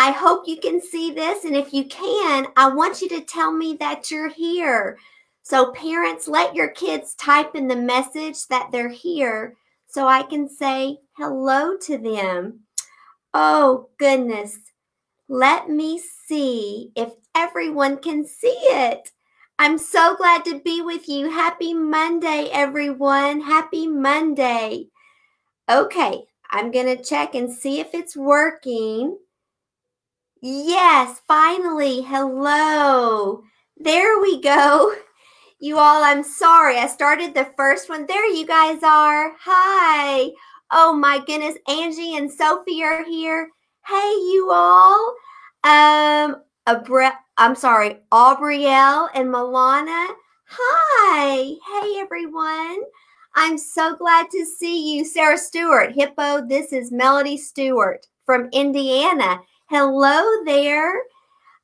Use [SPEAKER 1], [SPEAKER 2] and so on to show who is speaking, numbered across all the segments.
[SPEAKER 1] I hope you can see this, and if you can, I want you to tell me that you're here. So parents, let your kids type in the message that they're here so I can say hello to them. Oh, goodness. Let me see if everyone can see it. I'm so glad to be with you. Happy Monday, everyone. Happy Monday. Okay, I'm going to check and see if it's working. Yes, finally. Hello. There we go. You all, I'm sorry. I started the first one. There you guys are. Hi. Oh my goodness. Angie and Sophie are here. Hey, you all. I'm sorry. Aubrielle and Milana. Hi. Hey, everyone. I'm so glad to see you. Sarah Stewart. Hippo, this is Melody Stewart from Indiana. Hello there.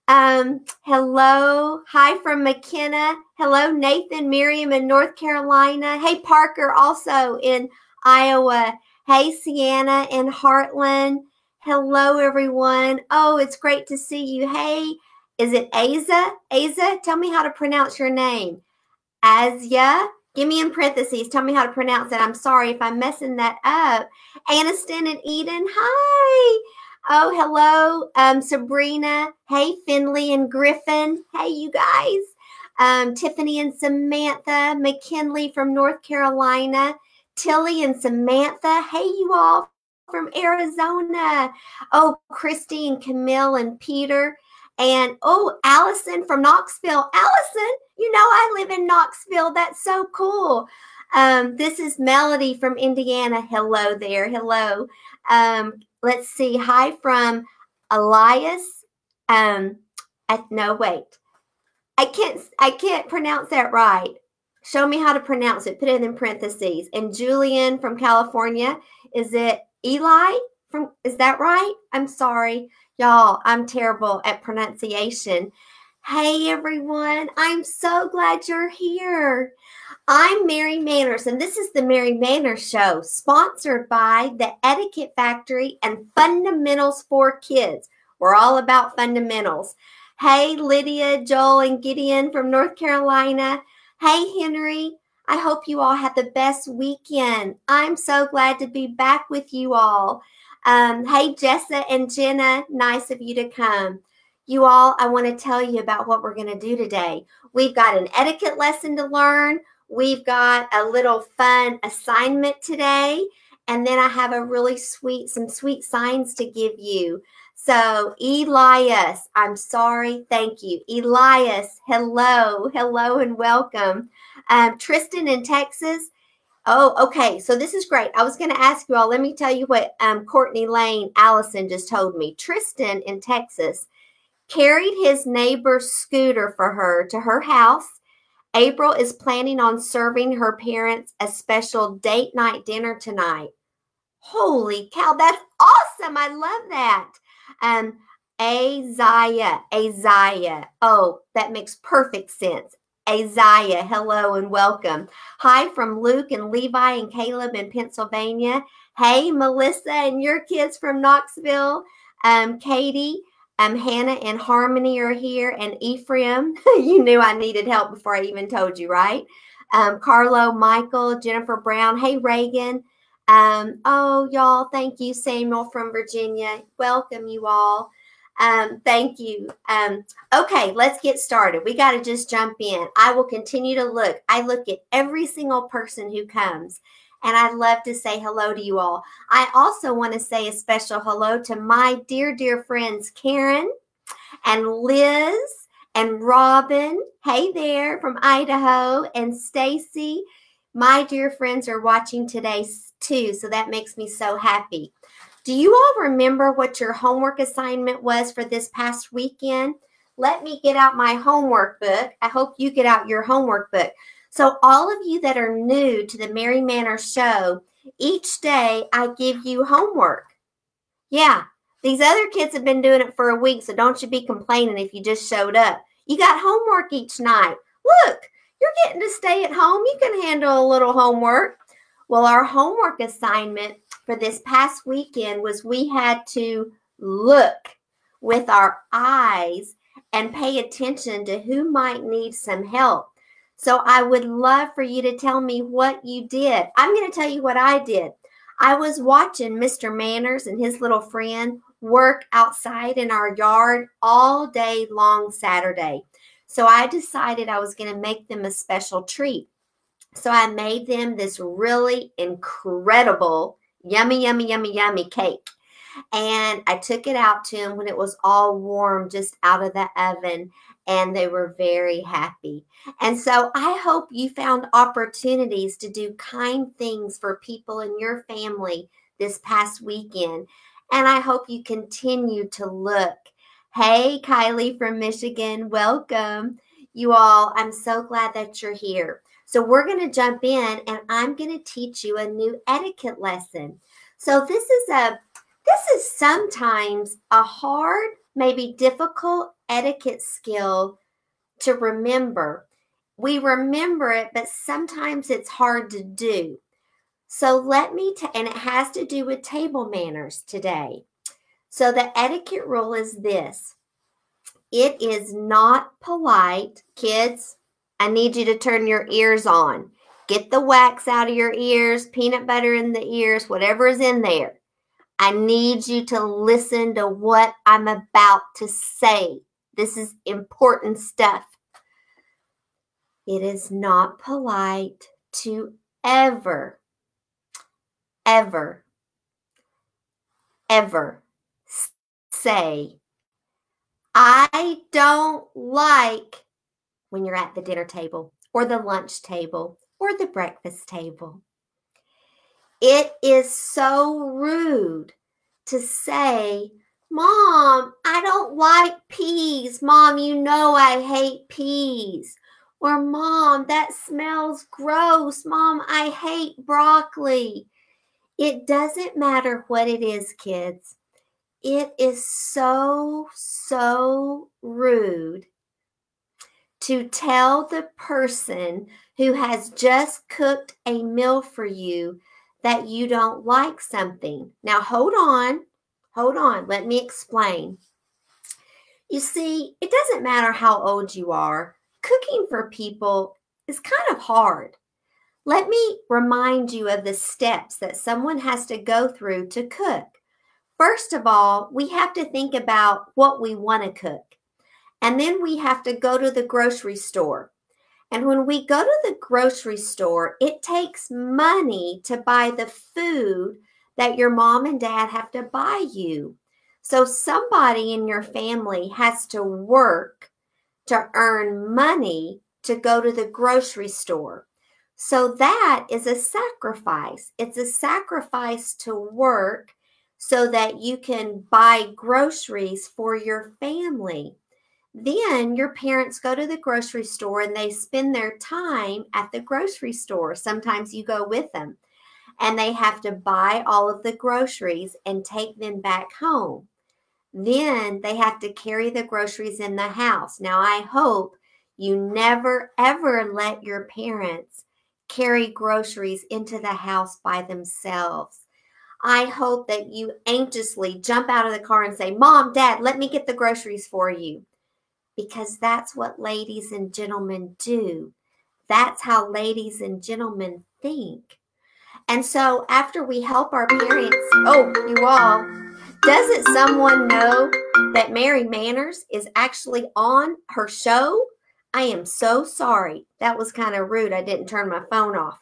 [SPEAKER 1] Hello. Hi from McKenna. Hello, Nathan, Miriam in North Carolina. Hey, Parker, also in Iowa. Hey, Sienna in Heartland. Hello, everyone. Oh, it's great to see you. Hey, is it Aza? Aza, tell me how to pronounce your name. Azia. Give me in parentheses. Tell me how to pronounce it. I'm sorry if I'm messing that up. Aniston and Eden. Hi. Oh, hello, Sabrina. Hey, Finley and Griffin. Hey, you guys. Tiffany and Samantha. McKinley from North Carolina. Tilly and Samantha. Hey, you all from Arizona. Oh, Christy and Camille and Peter. And, oh, Allison from Knoxville. Allison, you know I live in Knoxville. That's so cool. This is Melody from Indiana. Hello there. Hello. Let's see. Hi from Elias. No, wait. I can't pronounce that right. Show me how to pronounce it. Put it in parentheses. And Julian from California. Is it Eli? Is that right? I'm sorry. Y'all, I'm terrible at pronunciation. Hey, everyone. I'm so glad you're here. I'm Mary Manners, and this is the Mary Manners Show, sponsored by the Etiquette Factory and Fundamentals for Kids. We're all about fundamentals. Hey, Lydia, Joel, and Gideon from North Carolina. Hey, Henry. I hope you all had the best weekend. I'm so glad to be back with you all. Hey, Jessa and Jenna, nice of you to come. You all, I want to tell you about what we're going to do today. We've got an etiquette lesson to learn. We've got a little fun assignment today. And then I have a really some sweet signs to give you. So, Elias, I'm sorry. Thank you. Elias, hello. Hello and welcome. Tristan in Texas. Oh, okay. So this is great. I was going to ask you all, let me tell you what Courtney Lane Allison just told me. Tristan in Texas carried his neighbor's scooter for her to her house. April is planning on serving her parents a special date night dinner tonight. Holy cow, that's awesome. I love that. Azaya. Oh, that makes perfect sense. Azaya, hello and welcome. Hi from Luke and Levi and Caleb in Pennsylvania. Hey, Melissa and your kids from Knoxville. Katie, Hannah and Harmony are here, and Ephraim. You knew I needed help before I even told you, right? Carlo, Michael, Jennifer Brown. Hey, Reagan. Oh, y'all, thank you. Samuel from Virginia. Welcome, you all. Thank you. Okay, let's get started. We got to just jump in. I will continue to look. I look at every single person who comes, and I'd love to say hello to you all. I also want to say a special hello to my dear, dear friends, Karen and Liz and Robin. Hey there from Idaho, and Stacy. My dear friends are watching today too, so that makes me so happy. Do you all remember what your homework assignment was for this past weekend? Let me get out my homework book. I hope you get out your homework book. So all of you that are new to the Mary Manners Show, each day I give you homework. Yeah, these other kids have been doing it for a week, so don't you be complaining if you just showed up. You got homework each night. Look, you're getting to stay at home. You can handle a little homework. Well, our homework assignment for this past weekend was we had to look. with our eyes and pay attention to who might need some help. So I would love for you to tell me what you did. I'm going to tell you what I did. I was watching Mr. Manners and his little friend work outside in our yard all day long Saturday. So I decided I was going to make them a special treat. So I made them this really incredible, yummy, yummy, yummy, yummy cake. And I took it out to them when it was all warm, just out of the oven, and they were very happy. And so I hope you found opportunities to do kind things for people in your family this past weekend. And I hope you continue to look. Hey, Kylie from Michigan, welcome. You all, I'm so glad that you're here. So we're going to jump in, and I'm going to teach you a new etiquette lesson. So this is sometimes a hard, maybe difficult etiquette skill to remember. We remember it, but sometimes it's hard to do. So and it has to do with table manners today. So the etiquette rule is this. It is not polite. Kids, I need you to turn your ears on. Get the wax out of your ears, peanut butter in the ears, whatever is in there. I need you to listen to what I'm about to say. This is important stuff. It is not polite to ever say, I don't like, when you're at the dinner table or the lunch table or the breakfast table. It is so rude to say, Mom, I don't like peas. Mom, you know I hate peas. Or Mom, that smells gross. Mom, I hate broccoli. It doesn't matter what it is, kids. It is so rude to tell the person who has just cooked a meal for you that you don't like something. Now, hold on. Let me explain. You see, it doesn't matter how old you are. Cooking for people is kind of hard. Let me remind you of the steps that someone has to go through to cook. First of all, we have to think about what we want to cook. And then we have to go to the grocery store. And when we go to the grocery store, it takes money to buy the food that your mom and dad have to buy you. So somebody in your family has to work to earn money to go to the grocery store. So that is a sacrifice. It's a sacrifice to work so that you can buy groceries for your family. Then your parents go to the grocery store and they spend their time at the grocery store. Sometimes you go with them, and they have to buy all of the groceries and take them back home. Then they have to carry the groceries in the house. Now, I hope you never, ever let your parents carry groceries into the house by themselves. I hope that you anxiously jump out of the car and say, Mom, Dad, let me get the groceries for you. Because that's what ladies and gentlemen do. That's how ladies and gentlemen think. And so after we help our parents, you all, doesn't someone know that Mary Manners is actually on her show? I am so sorry. That was kind of rude. I didn't turn my phone off.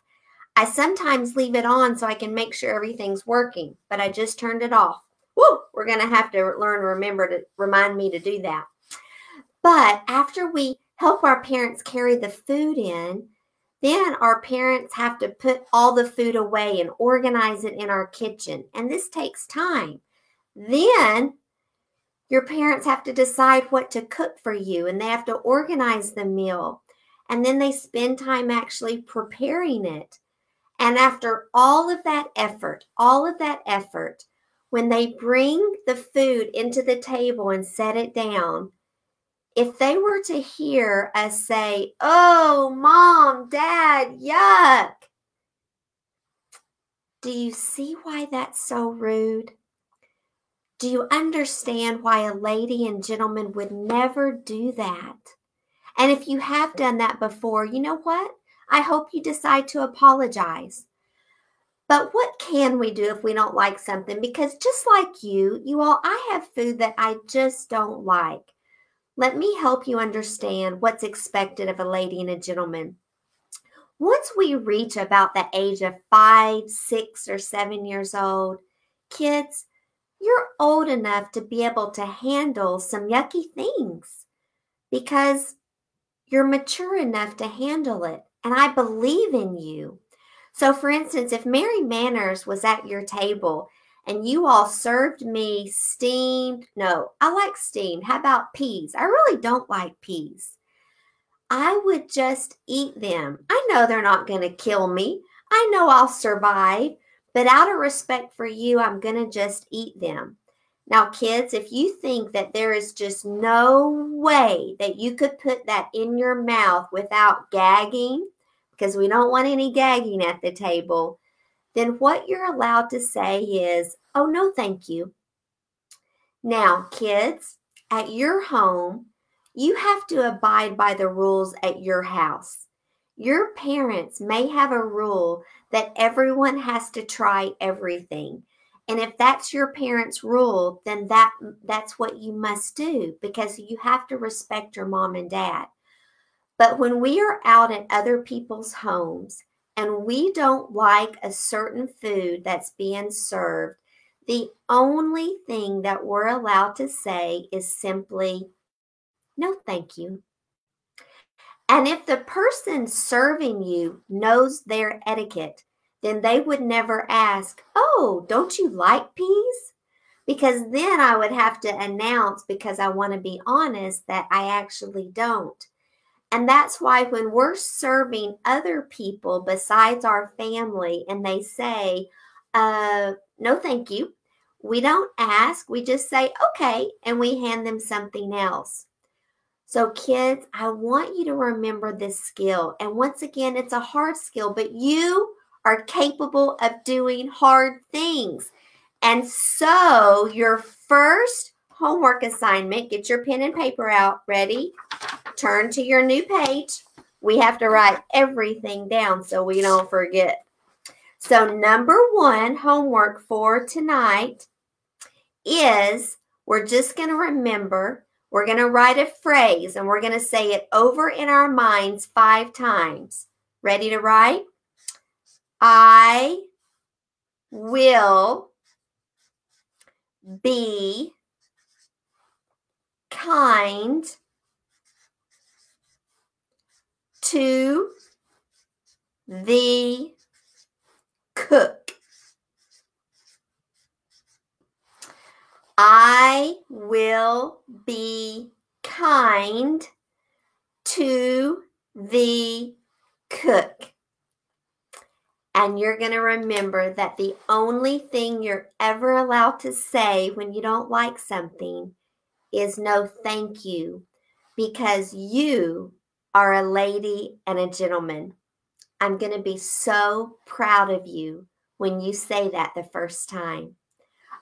[SPEAKER 1] I sometimes leave it on so I can make sure everything's working, but I just turned it off. Woo! We're going to have to learn to remember to remind me to do that. But after we help our parents carry the food in, then our parents have to put all the food away and organize it in our kitchen. And this takes time. Then your parents have to decide what to cook for you, and they have to organize the meal. And then they spend time actually preparing it. And after all of that effort, when they bring the food into the table and set it down, if they were to hear us say, oh, Mom, Dad, yuck. Do you see why that's so rude? Do you understand why a lady and gentleman would never do that? And if you have done that before, you know what? I hope you decide to apologize. But what can we do if we don't like something? Because just like you all, I have food that I just don't like. Let me help you understand what's expected of a lady and a gentleman. Once we reach about the age of 5, 6, or 7 years old, kids, you're old enough to be able to handle some yucky things because you're mature enough to handle it. And I believe in you. So, for instance, if Mary Manners was at your table and you all served me no, I like steamed. How about peas? I really don't like peas. I would just eat them. I know they're not going to kill me. I know I'll survive, but out of respect for you, I'm going to just eat them. Now, kids, if you think that there is just no way that you could put that in your mouth without gagging, because we don't want any gagging at the table, then what you're allowed to say is, oh, no, thank you. Now, kids, at your home, you have to abide by the rules at your house. Your parents may have a rule that everyone has to try everything. And if that's your parents' rule, then that's what you must do because you have to respect your mom and dad. But when we are out at other people's homes and we don't like a certain food that's being served, the only thing that we're allowed to say is simply, no, thank you. And if the person serving you knows their etiquette, then they would never ask, oh, don't you like peas? Because then I would have to announce, because I want to be honest, that I actually don't. And that's why when we're serving other people besides our family and they say, no, thank you, we don't ask, we just say, okay, and we hand them something else. So kids, I want you to remember this skill. And once again, it's a hard skill, but you are capable of doing hard things. And so your first homework assignment, get your pen and paper out, ready? Turn to your new page. We have to write everything down so we don't forget. So number 1 homework for tonight is we're just going to remember, we're going to write a phrase and we're going to say it over in our minds 5 times. Ready to write? I will be kind to the cook. I will be kind to the cook. And you're going to remember that the only thing you're ever allowed to say when you don't like something is no thank you, because you are a lady and a gentleman. I'm going to be so proud of you when you say that the first time.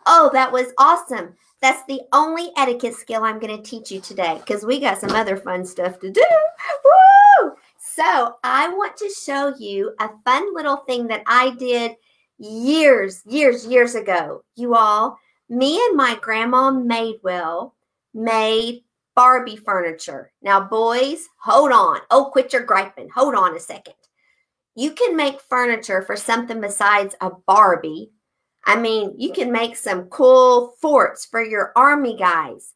[SPEAKER 1] Oh, that was awesome. That's the only etiquette skill I'm going to teach you today because we got some other fun stuff to do. Woo! So I want to show you a fun little thing that I did years ago. You all, me and my grandma Madewell made Barbie furniture. Now, boys, hold on. Oh, quit your griping. Hold on a second. You can make furniture for something besides a Barbie. I mean, you can make some cool forts for your army guys.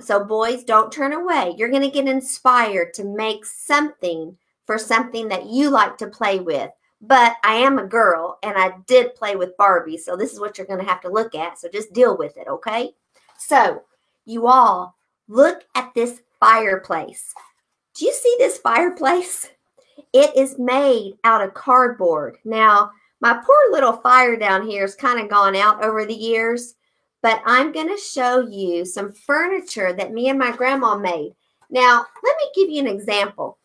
[SPEAKER 1] So boys, don't turn away. You're going to get inspired to make something for something that you like to play with. But I am a girl and I did play with Barbie. So this is what you're going to have to look at. So just deal with it, okay? So you all look at this fireplace. Do you see this fireplace? It is made out of cardboard. Now, my poor little fire down here has kind of gone out over the years, but I'm going to show you some furniture that me and my grandma made. Now, let me give you an example.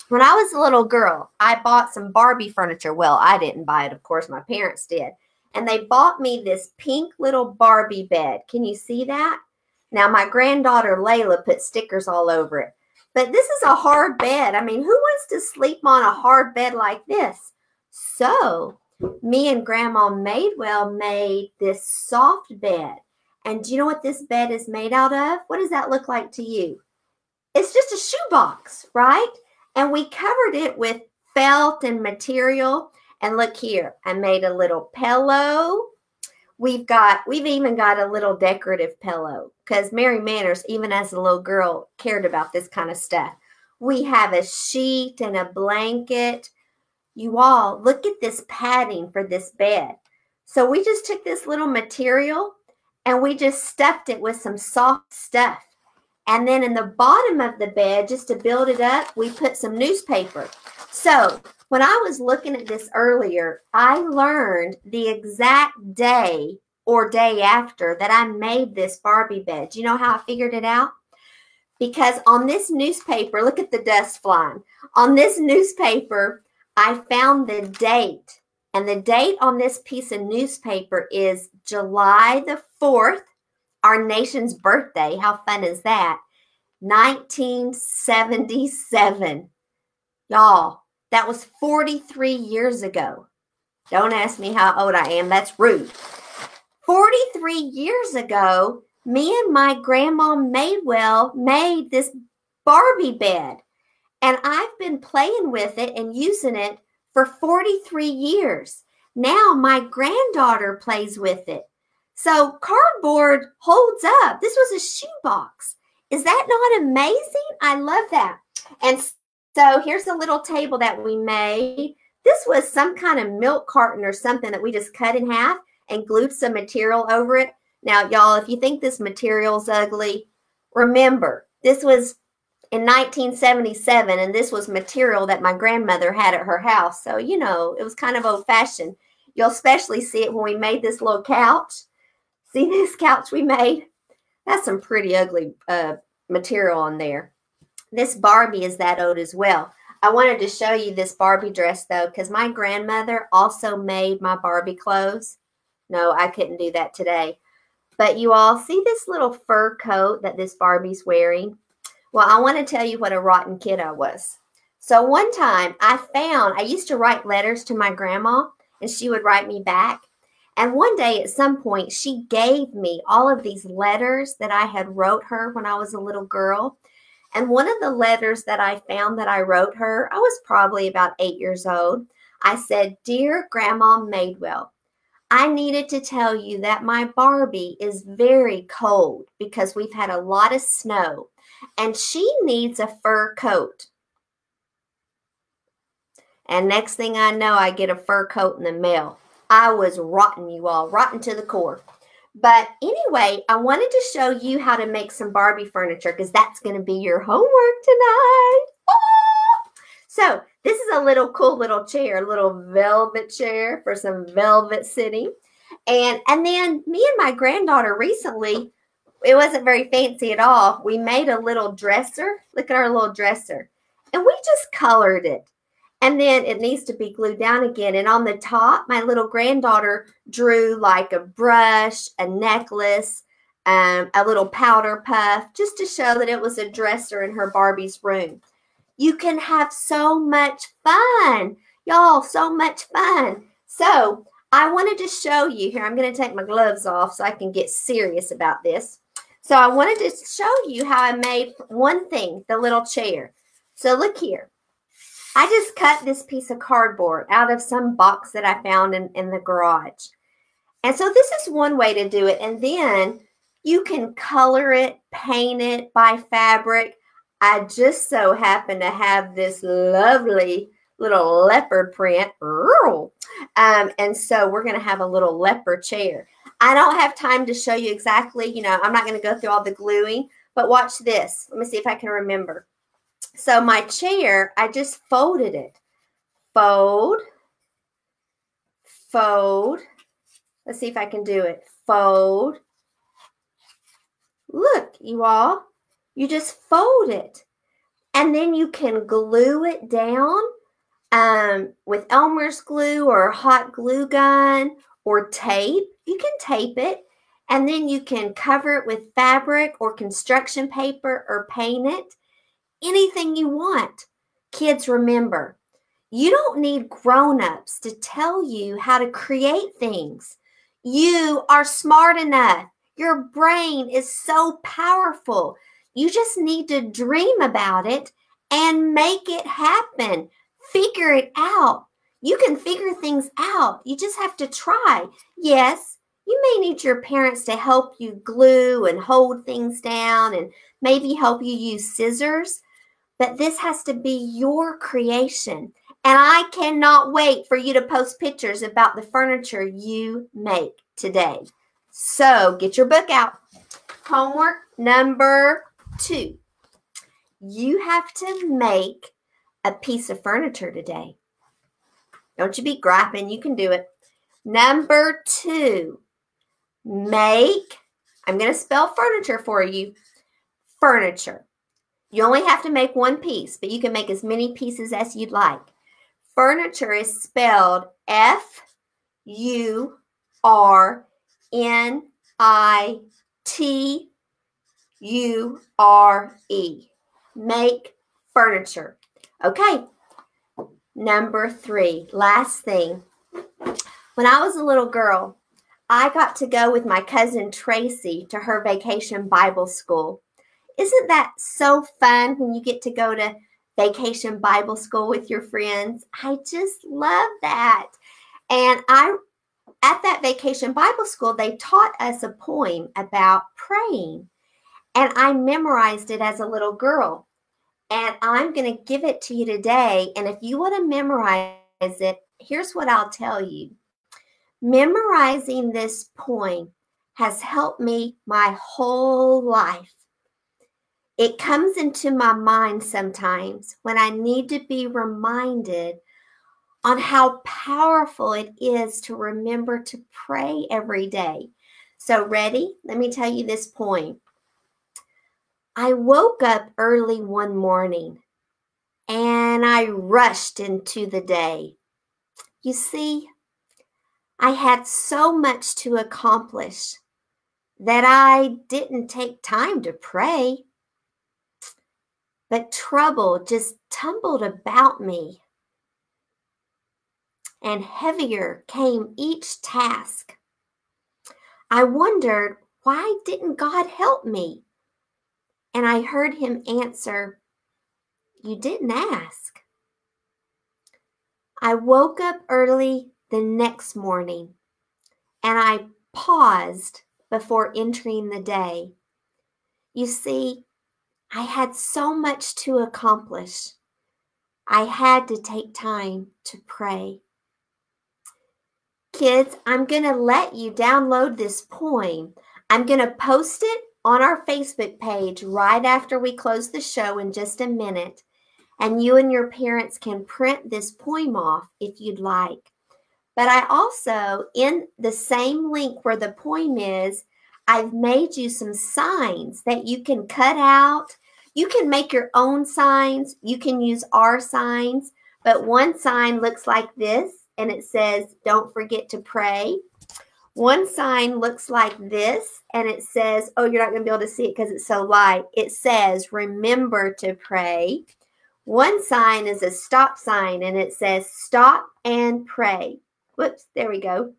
[SPEAKER 1] When I was a little girl, I bought some Barbie furniture. Well, I didn't buy it, of course, my parents did. and they bought me this pink little Barbie bed. Can you see that? Now, my granddaughter Layla put stickers all over it. But this is a hard bed. I mean, who wants to sleep on a hard bed like this? So, me and Grandma Madewell made this soft bed. And do you know what this bed is made out of? What does that look like to you? It's just a shoebox, right? And we covered it with felt and material. And look here, I made a little pillow. We've even got a little decorative pillow because Mary Manners, even as a little girl, cared about this kind of stuff. We have a sheet and a blanket. You all, look at this padding for this bed. So we just took this little material and we just stuffed it with some soft stuff. And then in the bottom of the bed, just to build it up, we put some newspaper. So when I was looking at this earlier, I learned the exact day or day after that I made this Barbie bed. Do you know how I figured it out? Because on this newspaper, look at the dust flying. On this newspaper, I found the date. And the date on this piece of newspaper is July the 4th, our nation's birthday. How fun is that? 1977. Y'all, that was 43 years ago. Don't ask me how old I am. That's rude. 43 years ago, me and my Grandma Madewell made this Barbie bed. And I've been playing with it and using it for 43 years. Now my granddaughter plays with it. So cardboard holds up. This was a shoebox. Is that not amazing? I love that. And so here's a little table that we made. This was some kind of milk carton or something that we just cut in half and glued some material over it. Now, y'all, if you think this material's ugly, remember, this was in 1977, and this was material that my grandmother had at her house. So, you know, it was kind of old-fashioned. You'll especially see it when we made this little couch. See this couch we made? That's some pretty ugly material on there. This Barbie is that old as well. I wanted to show you this Barbie dress, though, because my grandmother also made my Barbie clothes. No, I couldn't do that today. But you all see this little fur coat that this Barbie's wearing? Well, I want to tell you what a rotten kid I was. So one time I used to write letters to my grandma, and she would write me back. And one day at some point, she gave me all of these letters that I had wrote her when I was a little girl. And one of the letters that I found that I wrote her, I was probably about 8 years old. I said, "Dear Grandma Madewell, I needed to tell you that my Barbie is very cold because we've had a lot of snow, and she needs a fur coat." And next thing I know, I get a fur coat in the mail. I was rotten, you all, rotten to the core. But anyway, I wanted to show you how to make some Barbie furniture because that's going to be your homework tonight. Ah! So this is a little cool little chair, a little velvet chair for some velvet sitting. And then me and my granddaughter recently, it wasn't very fancy at all. We made a little dresser. Look at our little dresser. And we just colored it. And then it needs to be glued down again. And on the top, my little granddaughter drew like a brush, a necklace, a little powder puff, just to show that it was a dresser in her Barbie's room. You can have so much fun. Y'all, so much fun. So I wanted to show you here. I'm going to take my gloves off so I can get serious about this. So I wanted to show you how I made one thing, the little chair. So look here. I just cut this piece of cardboard out of some box that I found in the garage. And so this is one way to do it. And then you can color it, paint it, buy fabric. I just so happen to have this lovely little leopard print. And so we're going to have a little leopard chair. I don't have time to show you exactly, I'm not going to go through all the gluing, but watch this. Let me see if I can remember. So my chair, I just folded it. Fold. Fold. Let's see if I can do it. Fold. Look, you all. You just fold it. And then you can glue it down with Elmer's glue or a hot glue gun. or tape. You can tape it, and then you can cover it with fabric or construction paper or paint it. Anything you want. Kids, remember, you don't need grown-ups to tell you how to create things. You are smart enough. Your brain is so powerful. You just need to dream about it and make it happen. Figure it out. You can figure things out. You just have to try. Yes, you may need your parents to help you glue and hold things down and maybe help you use scissors, but this has to be your creation. And I cannot wait for you to post pictures about the furniture you make today. So get your book out. Homework number 2. You have to make a piece of furniture today. Don't you be griping. You can do it. Number 2, make, I'm going to spell furniture for you, furniture. You only have to make one piece, but you can make as many pieces as you'd like. Furniture is spelled F-U-R-N-I-T-U-R-E. Make furniture. Okay. Number 3, last thing. When I was a little girl, I got to go with my cousin Tracy to her vacation Bible school. Isn't that so fun when you get to go to vacation Bible school with your friends? I just love that. And at that vacation Bible school, they taught us a poem about praying. And I memorized it as a little girl. And I'm going to give it to you today. And if you want to memorize it, here's what I'll tell you. Memorizing this poem has helped me my whole life. It comes into my mind sometimes when I need to be reminded on how powerful it is to remember to pray every day. So ready? Let me tell you this poem. I woke up early one morning and I rushed into the day. You see, I had so much to accomplish that I didn't take time to pray. But trouble just tumbled about me, and heavier came each task. I wondered, why didn't God help me? And I heard him answer, you didn't ask. I woke up early the next morning, and I paused before entering the day. You see, I had so much to accomplish. I had to take time to pray. Kids, I'm going to let you download this poem. I'm going to post it on our Facebook page right after we close the show in just a minute. And you and your parents can print this poem off if you'd like. But I also, in the same link where the poem is, I've made you some signs that you can cut out. You can make your own signs. You can use our signs. But one sign looks like this, and it says, don't forget to pray. One sign looks like this, and it says, oh, you're not going to be able to see it because it's so light. It says, remember to pray. One sign is a stop sign, and it says, stop and pray. Whoops, there we go.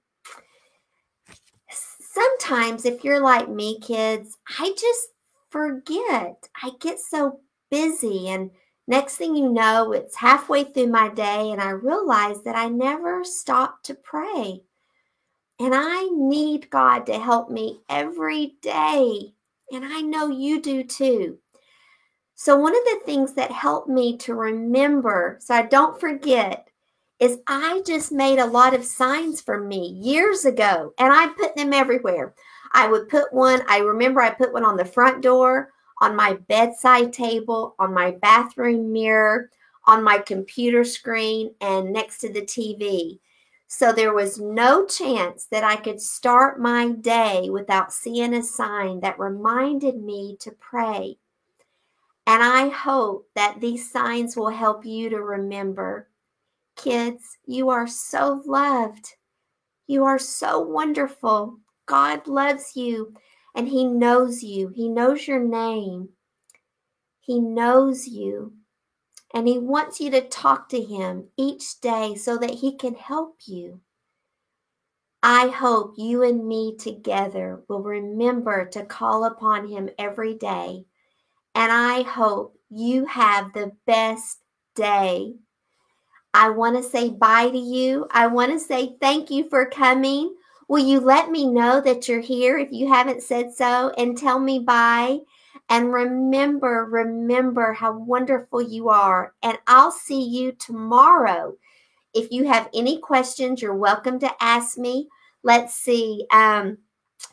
[SPEAKER 1] Sometimes if you're like me, kids, I just forget. I get so busy, and next thing you know, it's halfway through my day, and I realize that I never stopped to pray. And I need God to help me every day, and I know you do too. So one of the things that helped me to remember, so I don't forget, is I just made a lot of signs for me years ago, and I put them everywhere. I would put one, I remember I put one on the front door, on my bedside table, on my bathroom mirror, on my computer screen, and next to the TV. So there was no chance that I could start my day without seeing a sign that reminded me to pray. And I hope that these signs will help you to remember. Kids, you are so loved. You are so wonderful. God loves you and He knows you. He knows your name. He knows you. And He wants you to talk to Him each day so that He can help you. I hope you and me together will remember to call upon Him every day. And I hope you have the best day. I want to say bye to you. I want to say thank you for coming. Will you let me know that you're here if you haven't said so, and tell me bye? And remember how wonderful you are. And I'll see you tomorrow. If you have any questions, you're welcome to ask me. Let's see.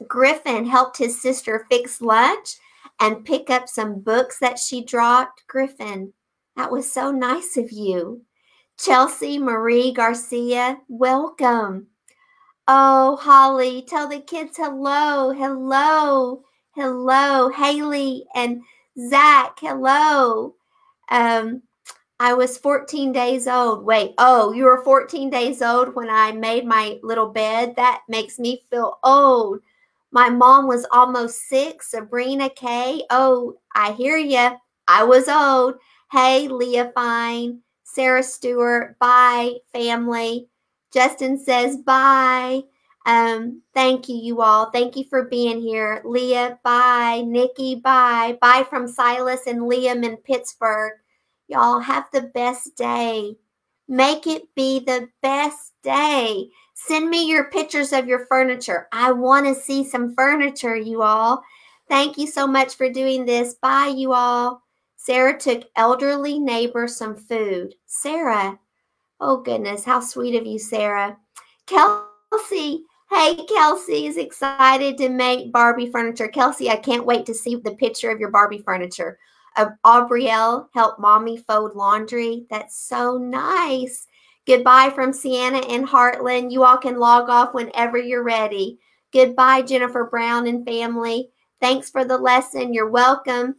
[SPEAKER 1] Griffin helped his sister fix lunch and pick up some books that she dropped. Griffin, that was so nice of you. Chelsea Marie Garcia, welcome. Oh, Holly, tell the kids hello, hello, hello. Haley and Zach, hello. I was 14 days old. Wait, oh, you were 14 days old when I made my little bed? That makes me feel old. My mom was almost 6. Sabrina K. Oh, I hear you. I was old. Hey, Leah Fine. Sarah Stewart. Bye, family. Justin says bye. Thank you all. Thank you for being here. Leah, bye. Nikki, bye. Bye from Silas and Liam in Pittsburgh. Y'all have the best day. Make it be the best day. Send me your pictures of your furniture. I want to see some furniture, you all. Thank you so much for doing this. Bye, you all. Sarah took elderly neighbor some food. Sarah, oh goodness, how sweet of you, Sarah. Kelsey, hey, Kelsey is excited to make Barbie furniture. Kelsey, I can't wait to see the picture of your Barbie furniture. Aubrielle helped mommy fold laundry. That's so nice. Goodbye from Sienna and Heartland. You all can log off whenever you're ready. Goodbye, Jennifer Brown and family. Thanks for the lesson. You're welcome.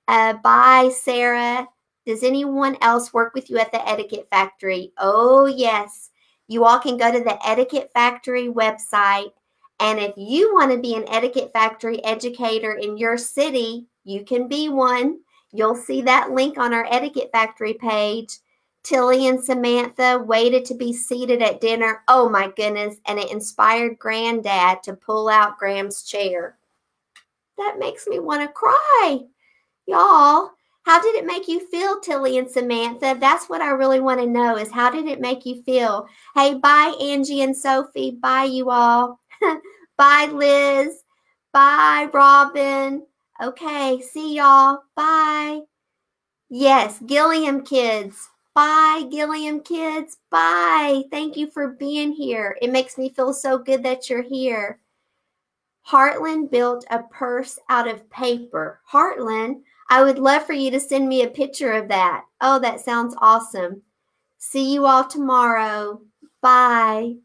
[SPEAKER 1] Bye, Sarah. Does anyone else work with you at the Etiquette Factory? Oh, yes. You all can go to the Etiquette Factory website. And if you want to be an Etiquette Factory educator in your city, you can be one. You'll see that link on our Etiquette Factory page. Tilly and Samantha waited to be seated at dinner. Oh my goodness. And it inspired Granddad to pull out Graham's chair. That makes me want to cry. Y'all, how did it make you feel, Tilly and Samantha? That's what I really want to know, is how did it make you feel? Hey, bye, Angie and Sophie. Bye, you all. Bye, Liz. Bye, Robin. Okay, see y'all. Bye. Yes, Gilliam kids. Bye, Gilliam kids. Bye. Thank you for being here. It makes me feel so good that you're here. Heartland built a purse out of paper. Heartland, I would love for you to send me a picture of that. Oh, that sounds awesome. See you all tomorrow. Bye.